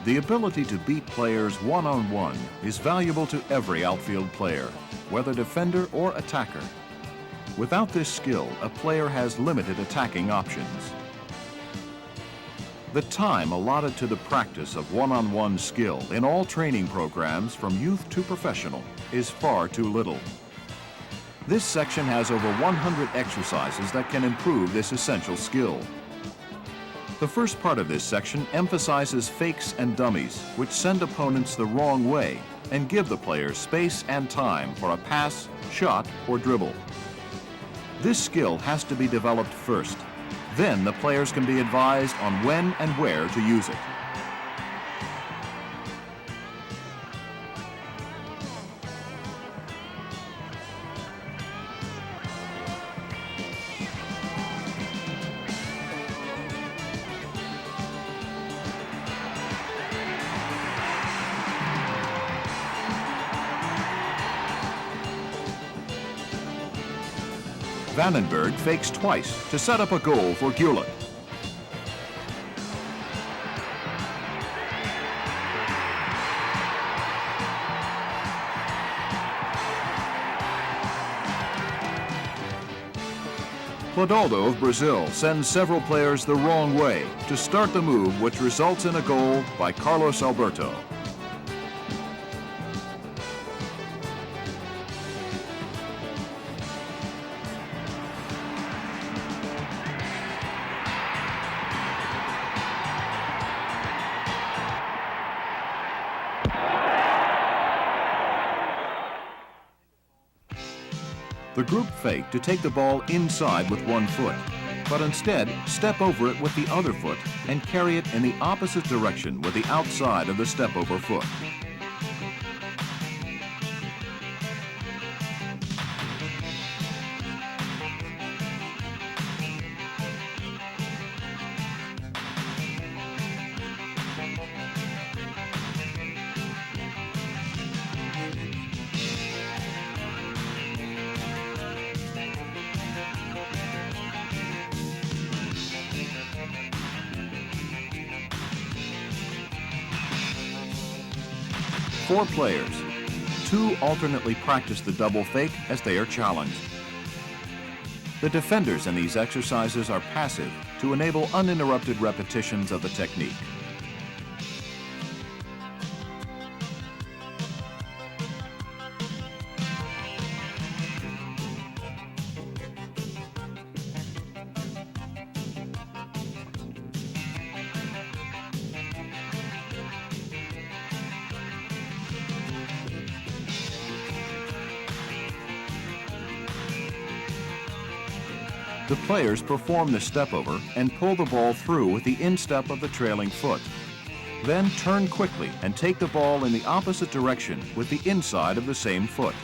The ability to beat players one-on-one is valuable to every outfield player, whether defender or attacker. Without this skill, a player has limited attacking options. The time allotted to the practice of one-on-one skill in all training programs from youth to professional is far too little. This section has over 100 exercises that can improve this essential skill. The first part of this section emphasizes fakes and dummies, which send opponents the wrong way and give the players space and time for a pass, shot, or dribble. This skill has to be developed first. Then the players can be advised on when and where to use it. Vandenberg fakes twice to set up a goal for Gulick. Clodoaldo of Brazil sends several players the wrong way to start the move, which results in a goal by Carlos Alberto. The group fake to take the ball inside with one foot, but instead step over it with the other foot and carry it in the opposite direction with the outside of the step-over foot. Four players. Two alternately practice the double fake as they are challenged. The defenders in these exercises are passive to enable uninterrupted repetitions of the technique. The players perform the step over and pull the ball through with the instep of the trailing foot. Then turn quickly and take the ball in the opposite direction with the inside of the same foot.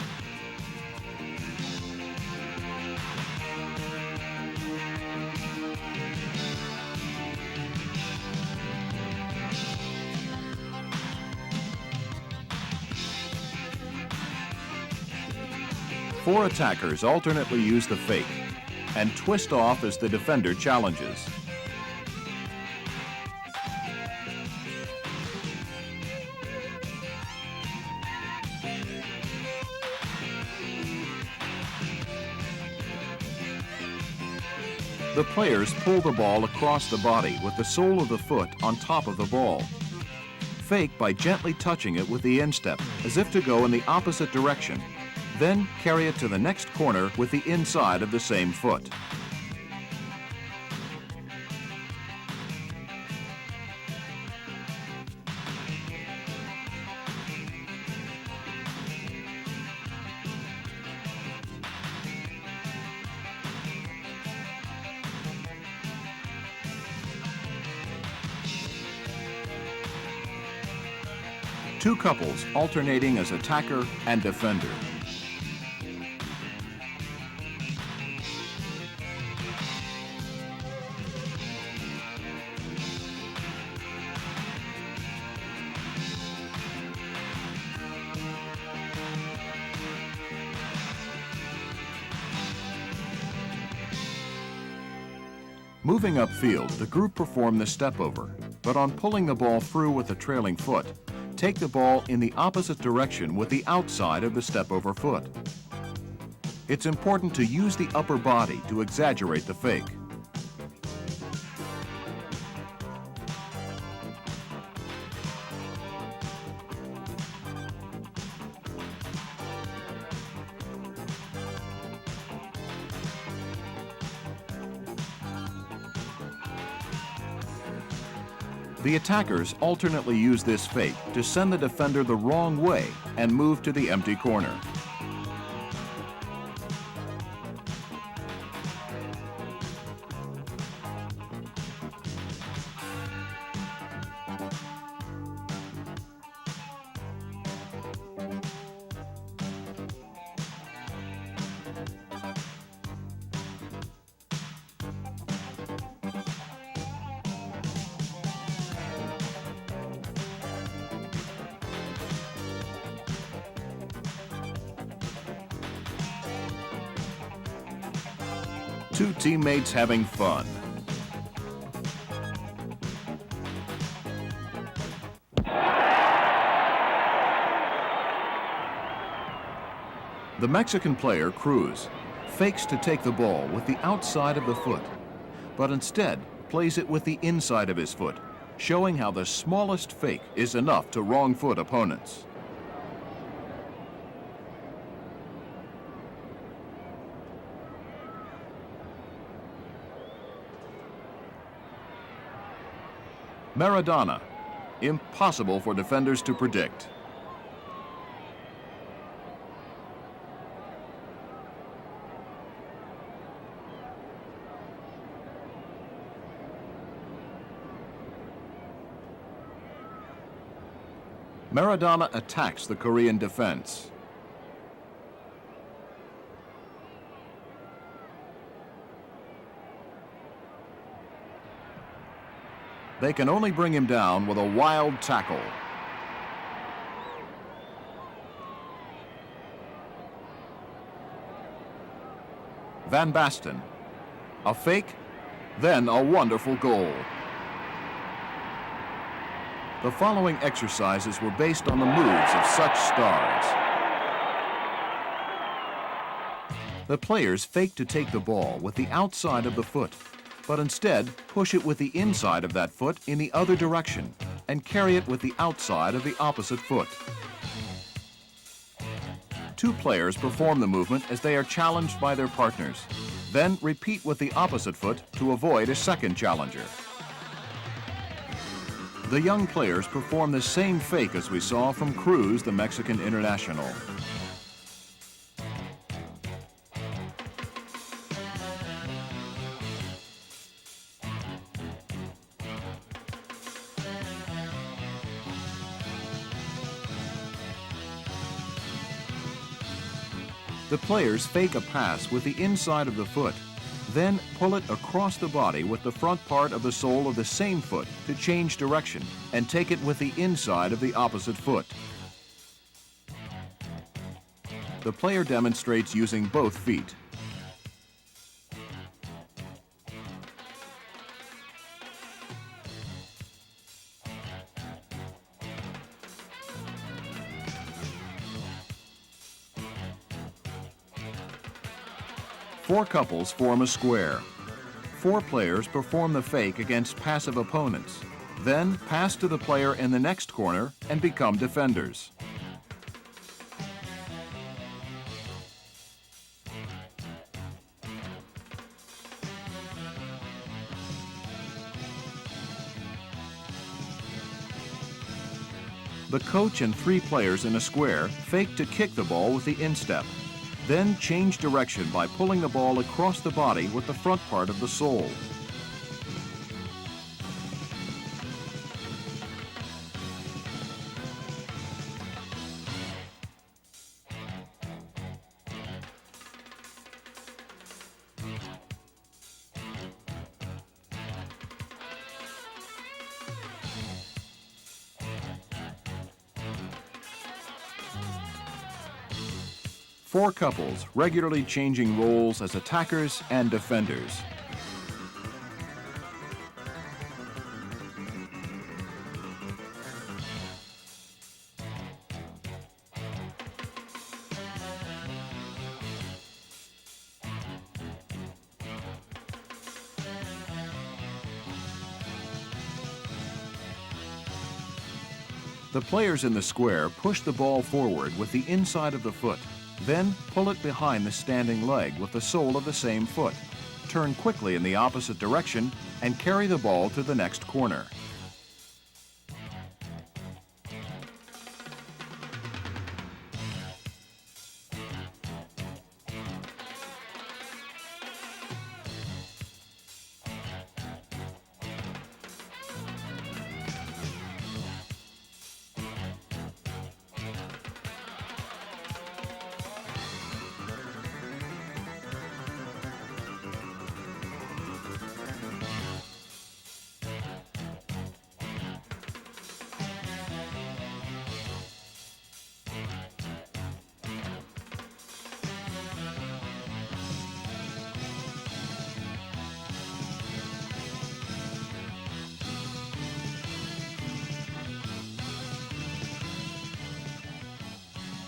Four attackers alternately use the fake and twist off as the defender challenges. The players pull the ball across the body with the sole of the foot on top of the ball. Fake by gently touching it with the instep as if to go in the opposite direction. Then carry it to the next corner with the inside of the same foot. Two couples alternating as attacker and defender. Moving upfield, the group perform the step over, but on pulling the ball through with the trailing foot, take the ball in the opposite direction with the outside of the step-over foot. It's important to use the upper body to exaggerate the fake. The attackers alternately use this fake to send the defender the wrong way and move to the empty corner. Two teammates having fun. The Mexican player, Cruz, fakes to take the ball with the outside of the foot, but instead plays it with the inside of his foot, showing how the smallest fake is enough to wrong foot opponents. Maradona, impossible for defenders to predict. Maradona attacks the Korean defense. They can only bring him down with a wild tackle. Van Basten, a fake, then a wonderful goal. The following exercises were based on the moves of such stars. The players fake to take the ball with the outside of the foot, but instead push it with the inside of that foot in the other direction and carry it with the outside of the opposite foot. Two players perform the movement as they are challenged by their partners, then repeat with the opposite foot to avoid a second challenger. The young players perform the same fake as we saw from Cruz, the Mexican international. The players fake a pass with the inside of the foot, then pull it across the body with the front part of the sole of the same foot to change direction and take it with the inside of the opposite foot. The player demonstrates using both feet. Four couples form a square. Four players perform the fake against passive opponents, then pass to the player in the next corner and become defenders. The coach and three players in a square fake to kick the ball with the instep. Then change direction by pulling the ball across the body with the front part of the sole. Four couples regularly changing roles as attackers and defenders. The players in the square push the ball forward with the inside of the foot, then pull it behind the standing leg with the sole of the same foot. Turn quickly in the opposite direction and carry the ball to the next corner.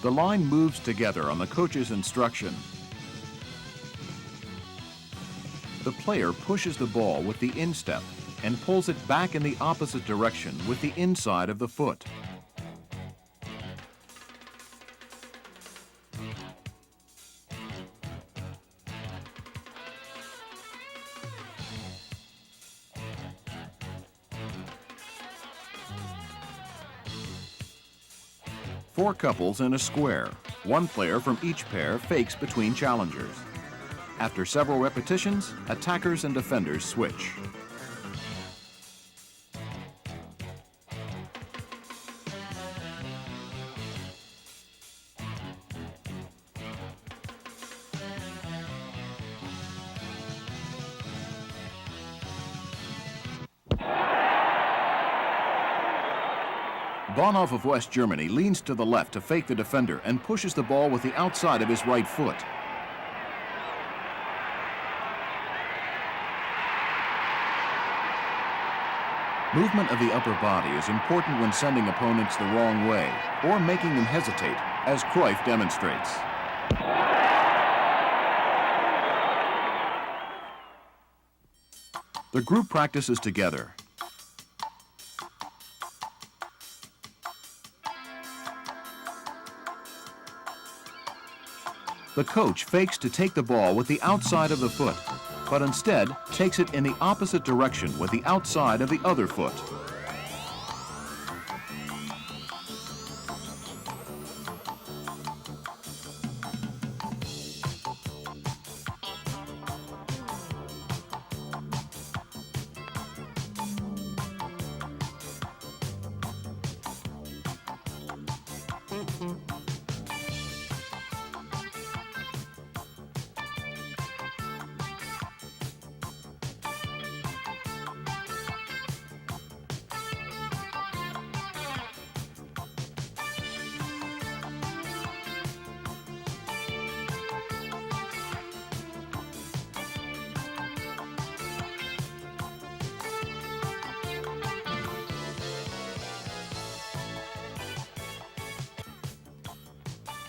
The line moves together on the coach's instruction. The player pushes the ball with the instep and pulls it back in the opposite direction with the inside of the foot. Four couples in a square. One player from each pair fakes between challengers. After several repetitions, attackers and defenders switch. Bonhoff of West Germany leans to the left to fake the defender and pushes the ball with the outside of his right foot. Movement of the upper body is important when sending opponents the wrong way or making them hesitate, as Cruyff demonstrates. The group practices together. The coach fakes to take the ball with the outside of the foot, but instead takes it in the opposite direction with the outside of the other foot.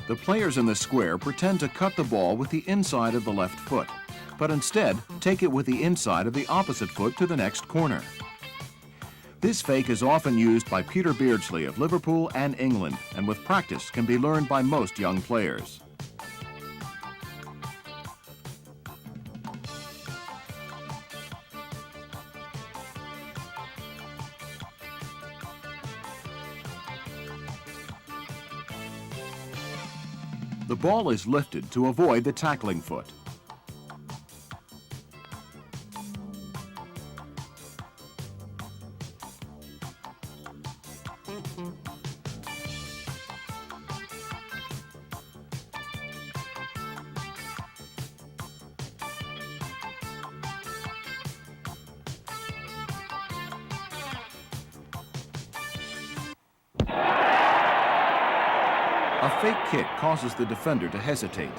The players in the square pretend to cut the ball with the inside of the left foot, but instead take it with the inside of the opposite foot to the next corner. This fake is often used by Peter Beardsley of Liverpool and England, and with practice can be learned by most young players. The ball is lifted to avoid the tackling foot. A fake kick causes the defender to hesitate.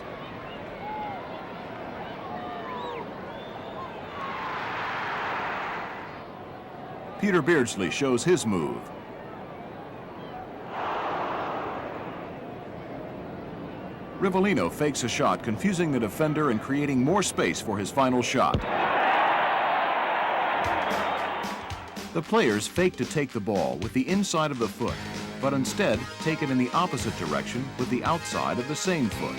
Peter Beardsley shows his move. Rivellino fakes a shot, confusing the defender and creating more space for his final shot. The players fake to take the ball with the inside of the foot, but instead take it in the opposite direction with the outside of the same foot.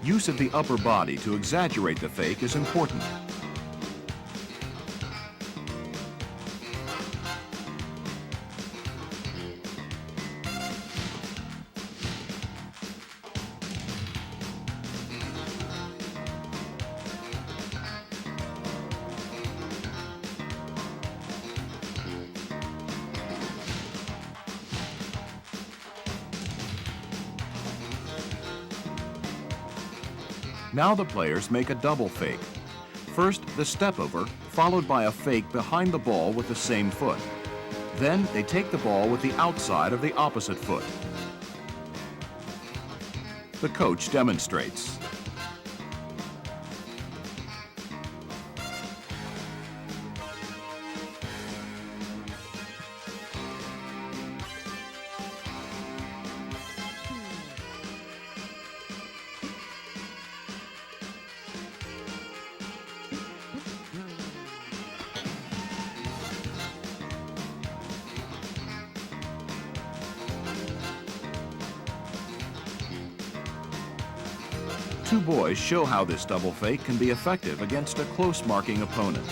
Use of the upper body to exaggerate the fake is important. Now the players make a double fake. First, the step over, followed by a fake behind the ball with the same foot. Then they take the ball with the outside of the opposite foot. The coach demonstrates. Two boys show how this double fake can be effective against a close marking opponent.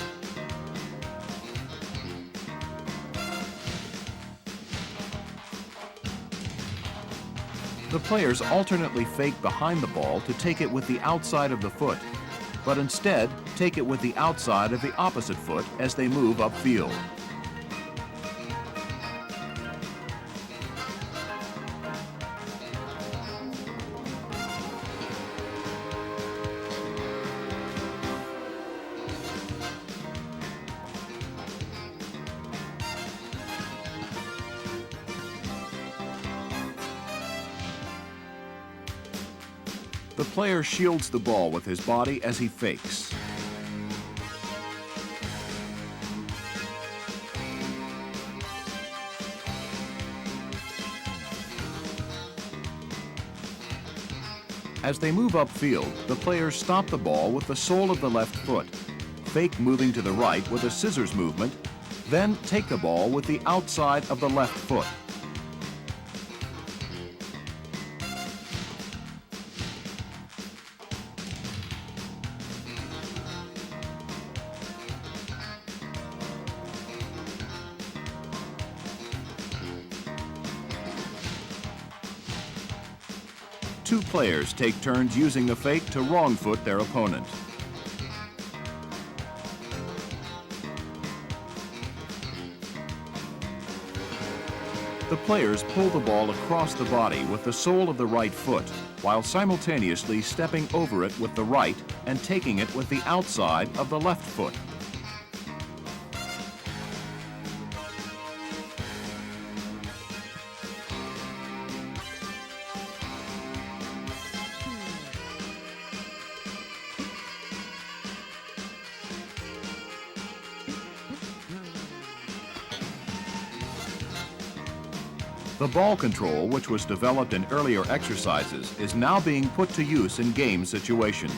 The players alternately fake behind the ball to take it with the outside of the foot, but instead take it with the outside of the opposite foot as they move upfield. The player shields the ball with his body as he fakes. As they move upfield, the players stop the ball with the sole of the left foot, fake moving to the right with a scissors movement, then take the ball with the outside of the left foot. Two players take turns using the fake to wrong foot their opponent. The players pull the ball across the body with the sole of the right foot, while simultaneously stepping over it with the right and taking it with the outside of the left foot. The ball control, which was developed in earlier exercises, is now being put to use in game situations.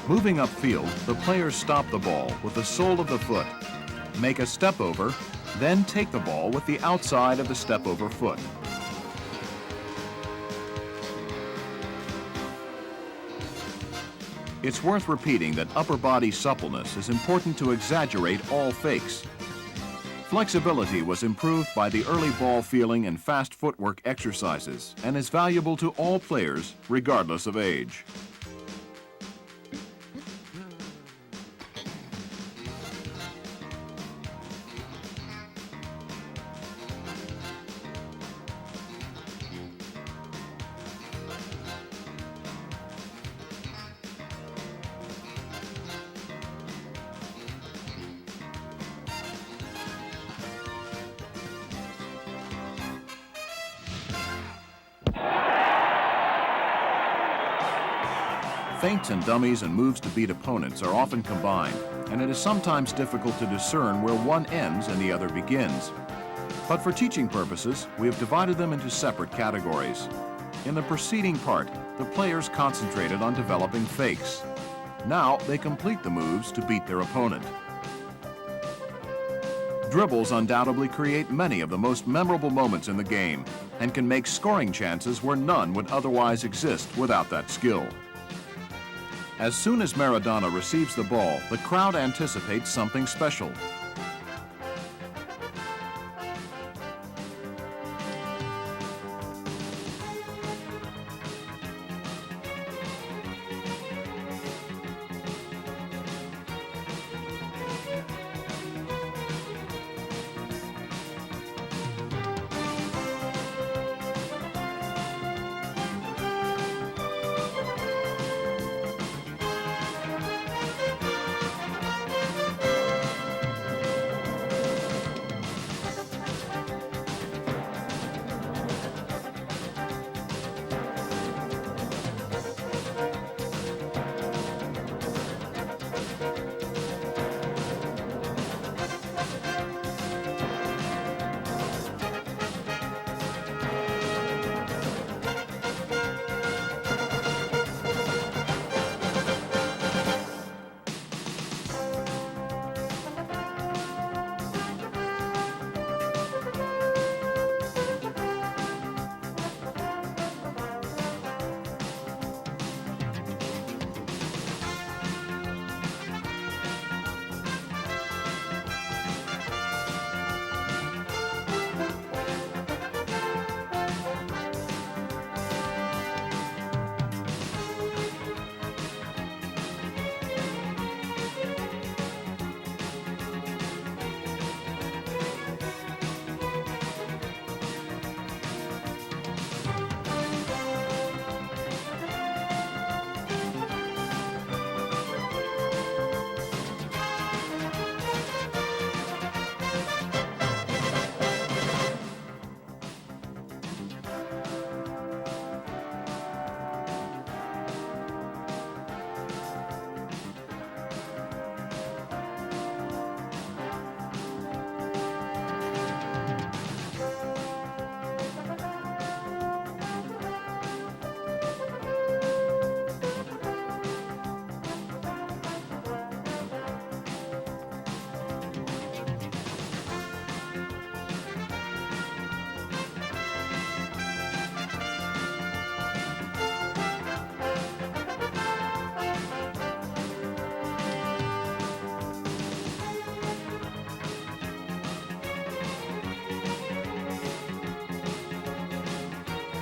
Moving upfield, the players stop the ball with the sole of the foot, make a step over, then take the ball with the outside of the step over foot. It's worth repeating that upper body suppleness is important to exaggerate all fakes. Flexibility was improved by the early ball feeling and fast footwork exercises and is valuable to all players regardless of age. Feints and dummies and moves to beat opponents are often combined, and it is sometimes difficult to discern where one ends and the other begins. But for teaching purposes, we have divided them into separate categories. In the preceding part, the players concentrated on developing fakes. Now they complete the moves to beat their opponent. Dribbles undoubtedly create many of the most memorable moments in the game and can make scoring chances where none would otherwise exist without that skill. As soon as Maradona receives the ball, the crowd anticipates something special.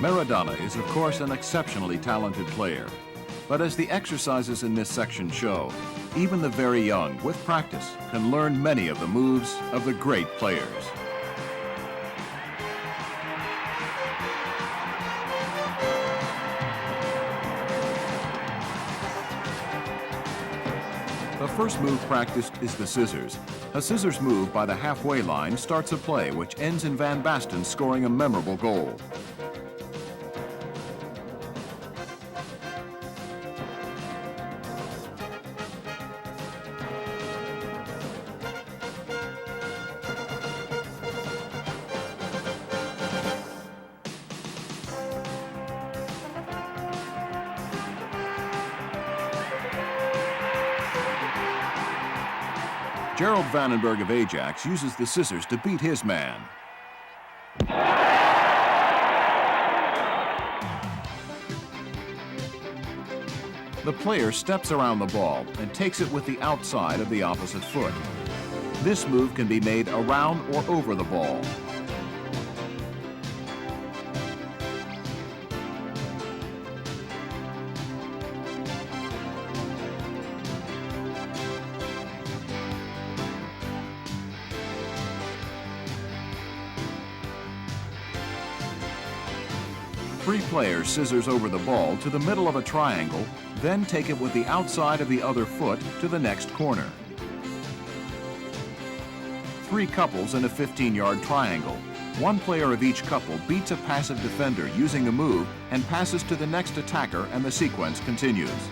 Maradona is, of course, an exceptionally talented player. But as the exercises in this section show, even the very young, with practice, can learn many of the moves of the great players. The first move practiced is the scissors. A scissors move by the halfway line starts a play which ends in Van Basten scoring a memorable goal. Gerald Vandenberg of Ajax uses the scissors to beat his man. The player steps around the ball and takes it with the outside of the opposite foot. This move can be made around or over the ball. Three players scissors over the ball to the middle of a triangle, then take it with the outside of the other foot to the next corner. Three couples in a 15-yard triangle. One player of each couple beats a passive defender using a move and passes to the next attacker, and the sequence continues.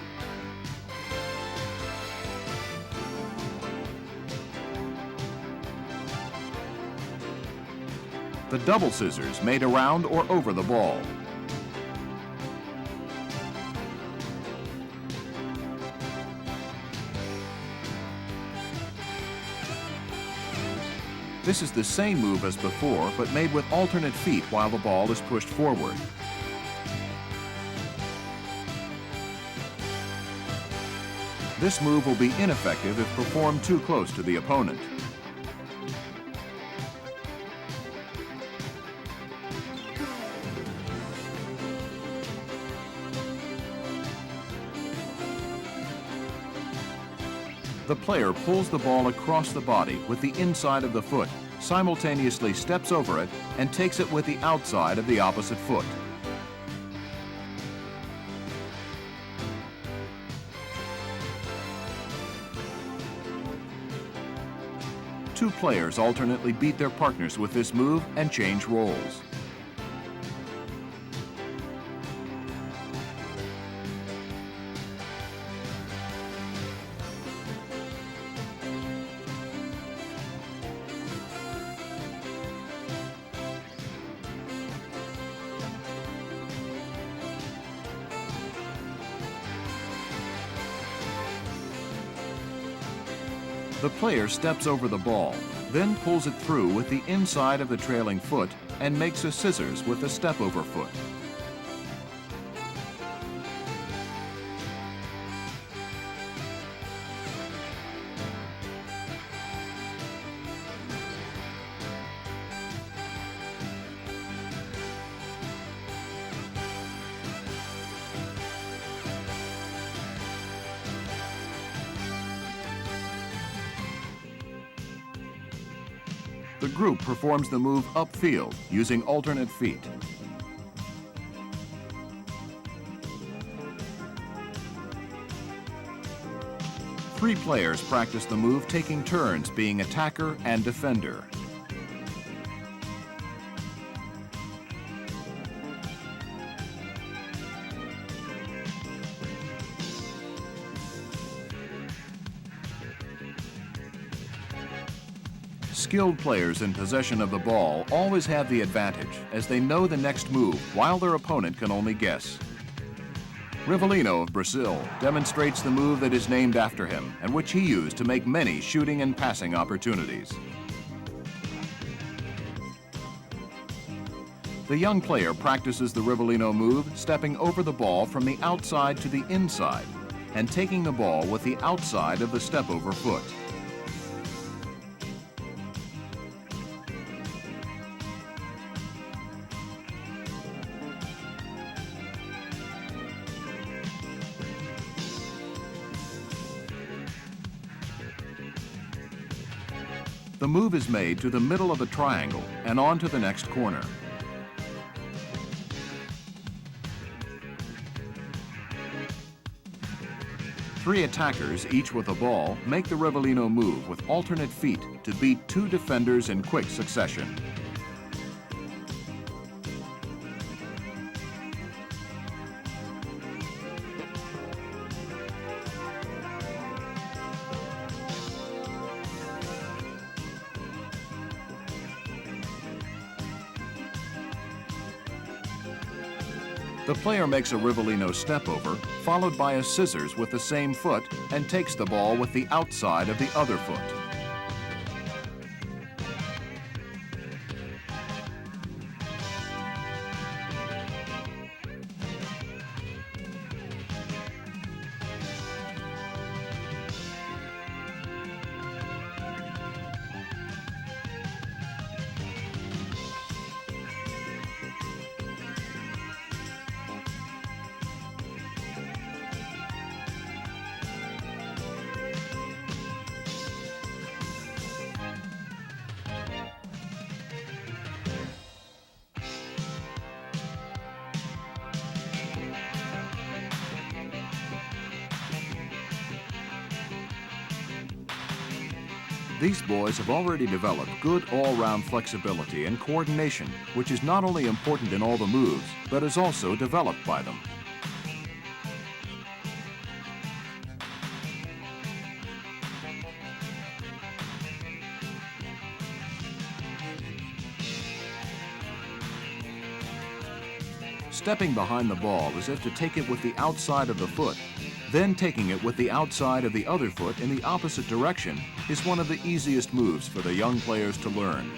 the double scissors made around or over the ball. This is the same move as before, but made with alternate feet while the ball is pushed forward. This move will be ineffective if performed too close to the opponent. The player pulls the ball across the body with the inside of the foot, simultaneously steps over it, and takes it with the outside of the opposite foot. Two players alternately beat their partners with this move and change roles. The player steps over the ball, then pulls it through with the inside of the trailing foot and makes a scissors with the step-over foot. The group performs the move upfield using alternate feet. Three players practice the move taking turns being attacker and defender. Skilled players in possession of the ball always have the advantage, as they know the next move while their opponent can only guess. Rivellino of Brazil demonstrates the move that is named after him and which he used to make many shooting and passing opportunities. The young player practices the Rivellino move, stepping over the ball from the outside to the inside and taking the ball with the outside of the step-over foot. The move is made to the middle of the triangle and on to the next corner. Three attackers, each with a ball, make the Rivellino move with alternate feet to beat two defenders in quick succession. The player makes a Rivellino step over, followed by a scissors with the same foot, and takes the ball with the outside of the other foot. These boys have already developed good all-round flexibility and coordination, which is not only important in all the moves, but is also developed by them. Stepping behind the ball as if to take it with the outside of the foot, then taking it with the outside of the other foot in the opposite direction is one of the easiest moves for the young players to learn.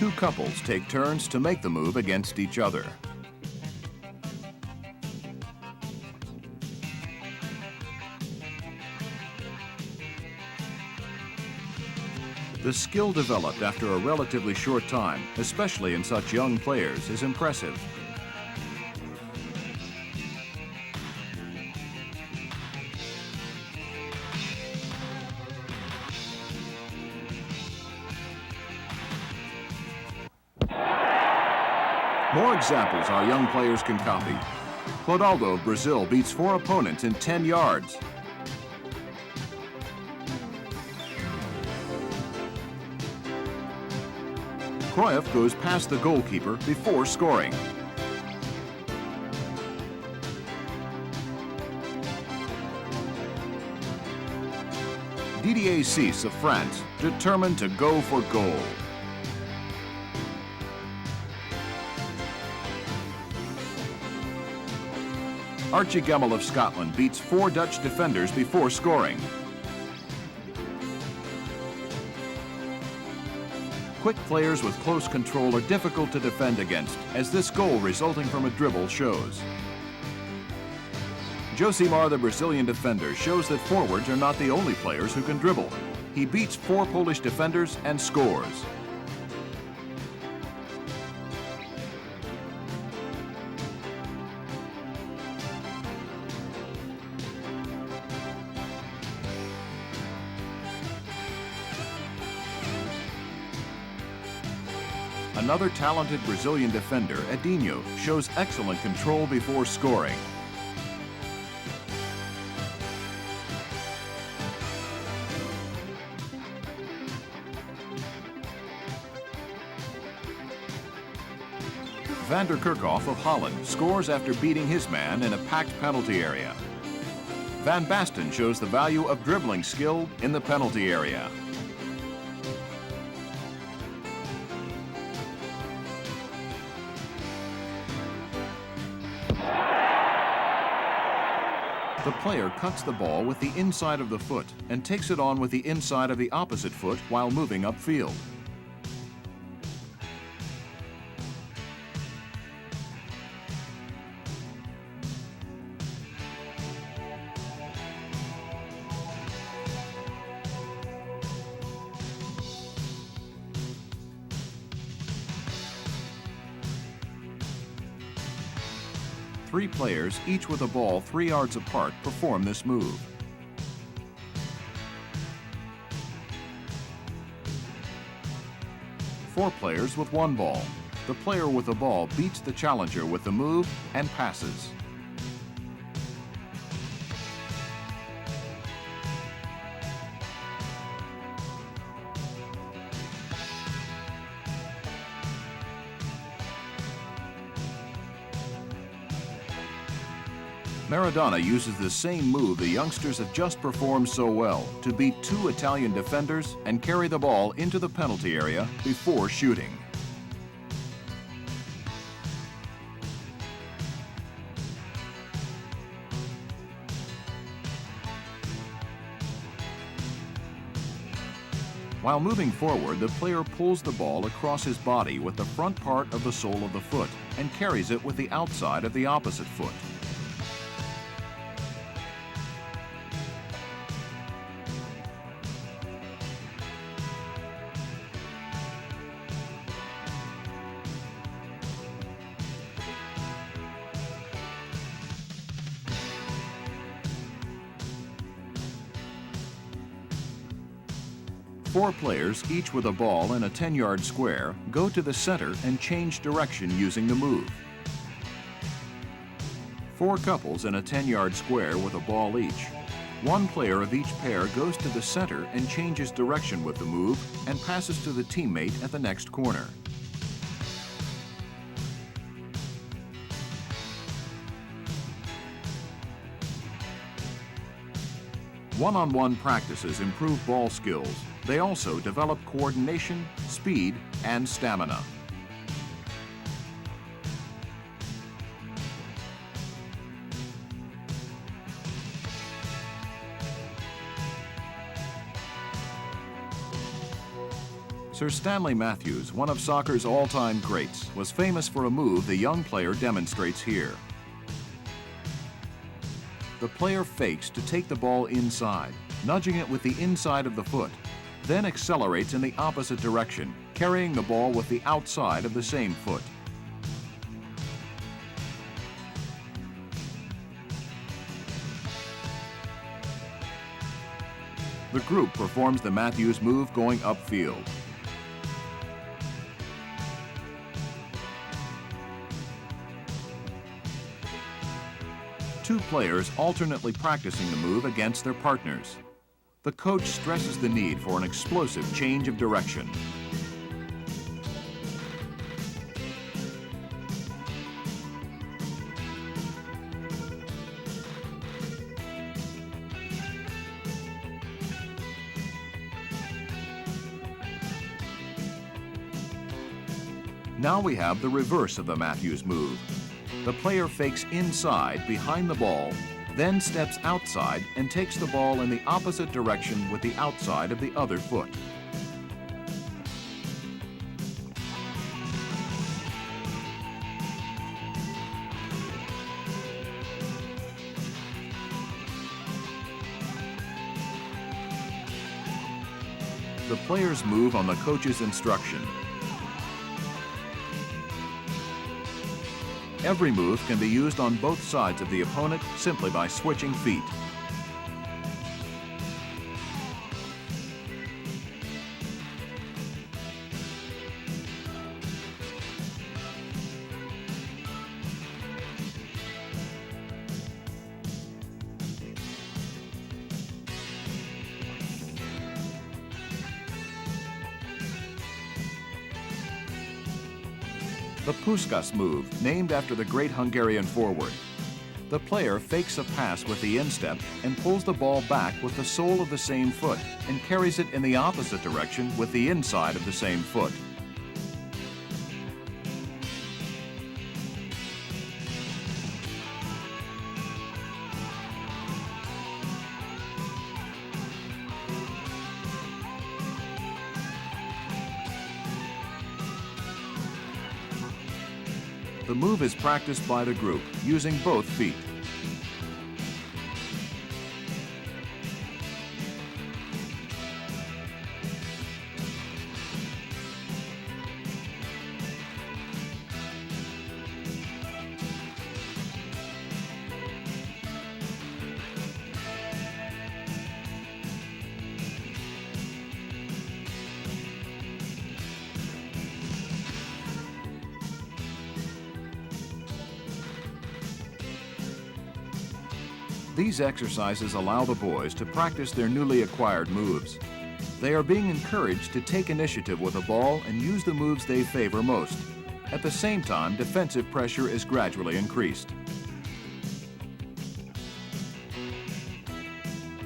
Two couples take turns to make the move against each other. The skill developed after a relatively short time, especially in such young players, is impressive. More examples our young players can copy. Clodoaldo of Brazil beats 4 opponents in 10 yards. Cruyff goes past the goalkeeper before scoring. Didier Six of France, determined to go for goal. Archie Gemmill of Scotland beats 4 Dutch defenders before scoring. Quick players with close control are difficult to defend against, as this goal resulting from a dribble shows. Josimar, the Brazilian defender, shows that forwards are not the only players who can dribble. He beats 4 Polish defenders and scores. Another talented Brazilian defender, Edinho, shows excellent control before scoring. Van der Kerkhoff of Holland scores after beating his man in a packed penalty area. Van Basten shows the value of dribbling skill in the penalty area. The player cuts the ball with the inside of the foot and takes it on with the inside of the opposite foot while moving upfield. Three players, each with a ball 3 yards apart, perform this move. Four players with 1 ball. The player with the ball beats the challenger with the move and passes. Maradona uses the same move the youngsters have just performed so well to beat 2 Italian defenders and carry the ball into the penalty area before shooting. While moving forward, the player pulls the ball across his body with the front part of the sole of the foot and carries it with the outside of the opposite foot. Four players, each with a ball in a 10-yard square, go to the center and change direction using the move. 4 couples in a 10-yard square with a ball each. 1 player of each pair goes to the center and changes direction with the move and passes to the teammate at the next corner. One-on-one practices improve ball skills. They also develop coordination, speed, and stamina. Sir Stanley Matthews, one of soccer's all-time greats, was famous for a move the young player demonstrates here. The player fakes to take the ball inside, nudging it with the inside of the foot, then accelerates in the opposite direction, carrying the ball with the outside of the same foot. The group performs the Matthews move going upfield. Two players alternately practicing the move against their partners. The coach stresses the need for an explosive change of direction. Now we have the reverse of the Matthews move. The player fakes inside behind the ball, then steps outside and takes the ball in the opposite direction with the outside of the other foot. The players move on the coach's instruction. Every move can be used on both sides of the opponent simply by switching feet. The Puskas move, named after the great Hungarian forward. The player fakes a pass with the instep and pulls the ball back with the sole of the same foot and carries it in the opposite direction with the inside of the same foot. The move is practiced by the group, using both feet. These exercises allow the boys to practice their newly acquired moves. They are being encouraged to take initiative with the ball and use the moves they favor most. At the same time, defensive pressure is gradually increased.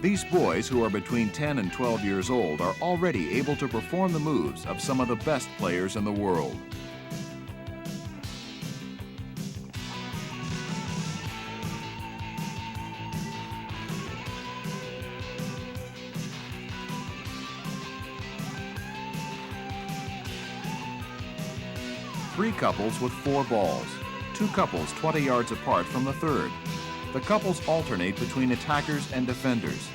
These boys, who are between 10 and 12 years old, are already able to perform the moves of some of the best players in the world. Three couples with 4 balls. 2 couples 20 yards apart from the third. The couples alternate between attackers and defenders.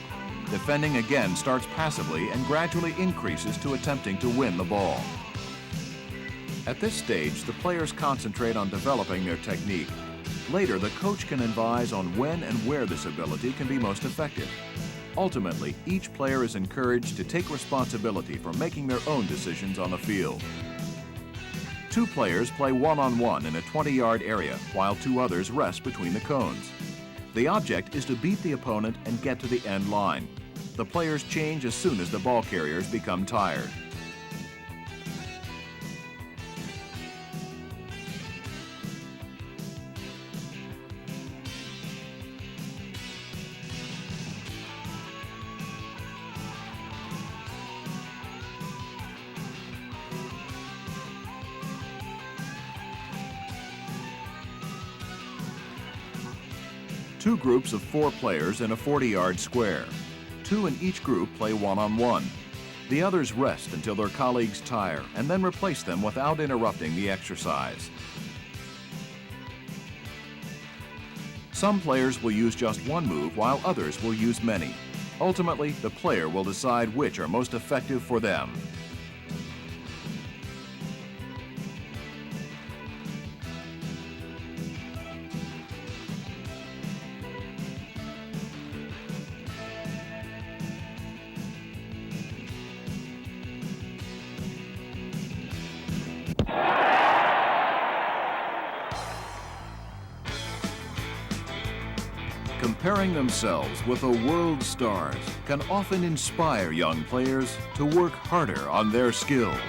Defending again starts passively and gradually increases to attempting to win the ball. At this stage, the players concentrate on developing their technique. Later, the coach can advise on when and where this ability can be most effective. Ultimately, each player is encouraged to take responsibility for making their own decisions on the field. 2 players play one-on-one in a 20-yard area, while 2 others rest between the cones. The object is to beat the opponent and get to the end line. The players change as soon as the ball carriers become tired. 2 groups of 4 players in a 40-yard square. 2 in each group play one-on-one. The others rest until their colleagues tire and then replace them without interrupting the exercise. Some players will use just one move while others will use many. Ultimately, the player will decide which are most effective for them. Comparing themselves with the world's stars can often inspire young players to work harder on their skills.